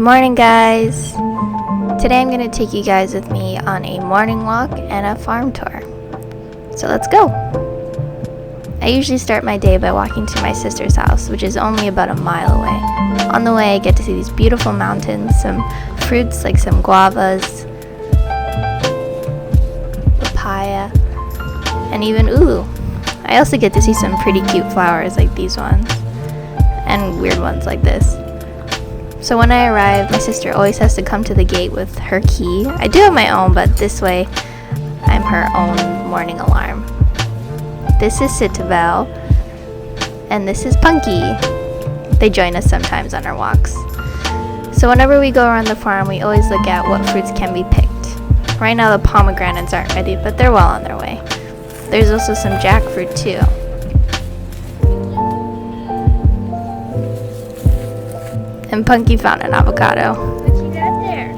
Good morning, guys. Today I'm going to take you guys with me on a morning walk and a farm tour. So let's go. I usually start my day by walking to my sister's house, which is only about a mile away. On the way, I get to see these beautiful mountains, some fruits like some guavas, papaya, and even I also get to see some pretty cute flowers like these ones, and weird ones like this. So when I arrive, my sister always has to come to the gate with her key. I do have my own, but this way I'm her own morning alarm. This is Cittabel, and this is Punky. They join us sometimes on our walks. So whenever we go around the farm, we always look at what fruits can be picked. Right now the pomegranates aren't ready, but they're well on their way. There's also some jackfruit too. And Punky found an avocado. What you got there?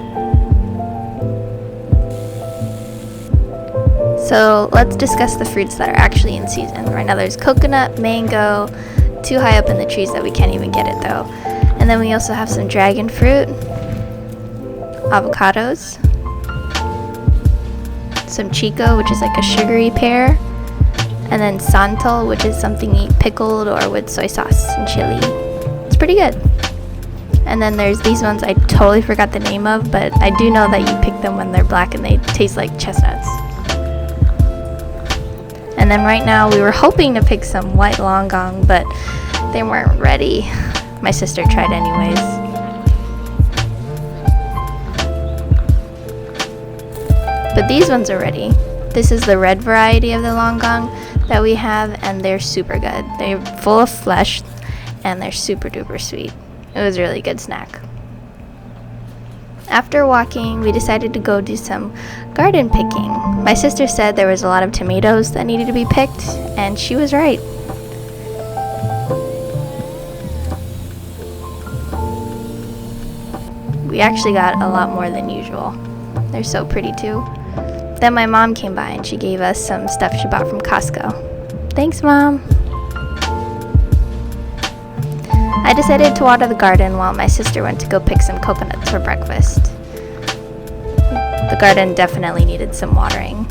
So let's discuss the fruits that are actually in season. Right now there's coconut, mango, too high up in the trees that we can't even get it though. And then we also have some dragon fruit, avocados, some chico, which is like a sugary pear, and then santal, which is something you eat pickled or with soy sauce and chili. It's pretty good. And then there's these ones I totally forgot the name of, but I do know that you pick them when they're black and they taste like chestnuts. And then right now we were hoping to pick some white longan, but they weren't ready. My sister tried anyways. But these ones are ready. This is the red variety of the longan that we have, and they're super good. They're full of flesh and they're super duper sweet. It was a really good snack. After walking, we decided to go do some garden picking. My sister said there was a lot of tomatoes that needed to be picked, and she was right. We actually got a lot more than usual. They're so pretty too. Then my mom came by and she gave us some stuff she bought from Costco. Thanks, Mom. I decided to water the garden while my sister went to go pick some coconuts for breakfast. The garden definitely needed some watering.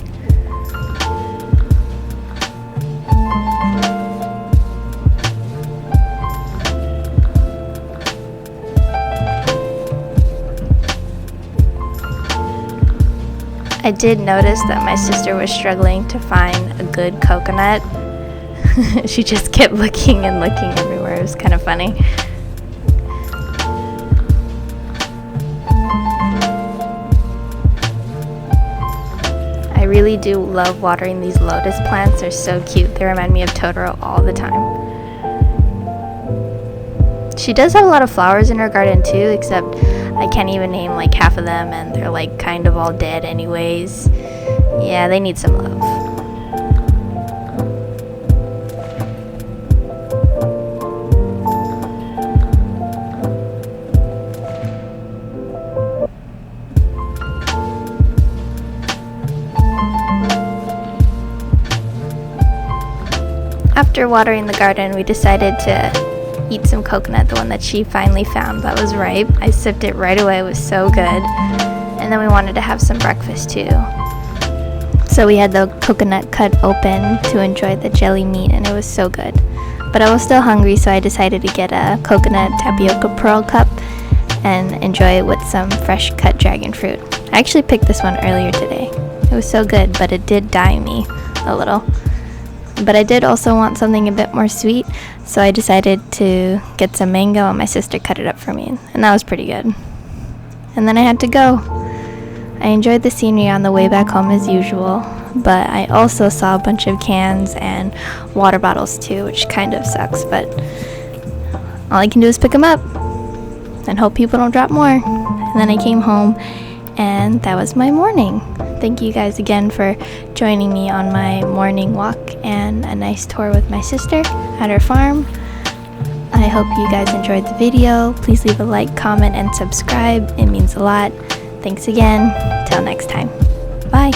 I did notice that my sister was struggling to find a good coconut. She just kept looking and looking everywhere. It was kind of funny. I really do love watering these lotus plants. They're so cute. They remind me of Totoro all the time. She does have a lot of flowers in her garden too, except I can't even name like half of them, and they're like kind of all dead anyways. Yeah, they need some love. After watering the garden, we decided to eat some coconut, the one that she finally found that was ripe. I sipped it right away. It was so good. And then we wanted to have some breakfast too. So we had the coconut cut open to enjoy the jelly meat, and it was so good. But I was still hungry, so I decided to get a coconut tapioca pearl cup and enjoy it with some fresh cut dragon fruit. I actually picked this one earlier today. It was so good, but it did die me a little. But I did also want something a bit more sweet, so I decided to get some mango, and my sister cut it up for me, and that was pretty good. And then I had to go. I enjoyed the scenery on the way back home as usual, but I also saw a bunch of cans and water bottles too, which kind of sucks, but all I can do is pick them up and hope people don't drop more. And then I came home, and that was my morning. Thank you guys again for joining me on my morning walk and a nice tour with my sister at her farm. I hope you guys enjoyed the video. Please leave a like, comment, and subscribe. It means a lot. Thanks again. Till next time. Bye.